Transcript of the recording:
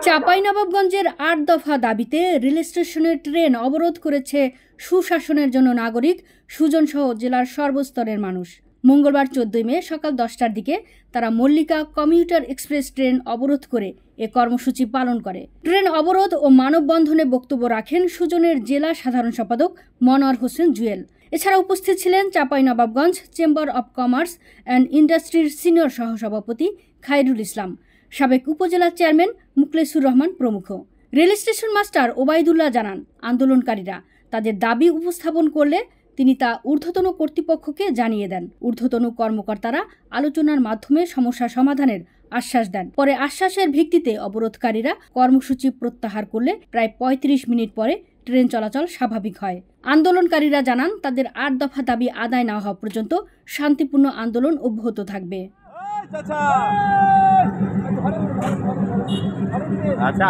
চাঁপাইনবাবগঞ্জের ৮ দফা দাবিতে রেল স্টেশনের ট্রেন অবরোধ করেছে সুশাসনের জন্য নাগরিক সুজন সহ জেলার সর্বস্তরের মানুষ। মঙ্গলবার ১৪ মে সকাল ১০টার দিকে তারা মল্লিকা কমিউটার এক্সপ্রেস ট্রেন অবরোধ করে এ কর্মসূচি পালন করে। ট্রেন অবরোধ ও মানববন্ধনে বক্তব্য রাখেন সুজনের জেলা সাধারণ সম্পাদক মনোয়ার হোসেন জুয়েল। এছাড়া উপস্থিত ছিলেন Chapainawabganj chamber of commerce and ইন্ডাস্ট্রির সিনিয়র সহসভাপতি খায়রুল ইসলাম, সাবেক উপজেলা চেয়ারম্যান মুখলেসুর রহমান প্রমুখ। রেল স্টেশন মাস্টার ওবায়দুল্লাহ জানান, আন্দোলনকারীরা তাদের দাবি উপস্থাপন করলে তিনি তা ঊর্ধ্বতন কর্তৃপক্ষকে জানিয়ে দেন। ঊর্ধ্বতন কর্মকর্তারা আলোচনার মাধ্যমে সমস্যা সমাধানের আশ্বাস দেন। পরে আশ্বাসের ভিত্তিতে অবরোধকারীরা কর্মসূচি প্রত্যাহার করলে প্রায় ৩৫ মিনিট পরে ট্রেন চলাচল স্বাভাবিক হয়। আন্দোলনকারীরা জানান, তাদের ৮ দফা দাবি আদায় না হওয়া পর্যন্ত শান্তিপূর্ণ আন্দোলন অব্যাহত থাকবে। আচ্ছা।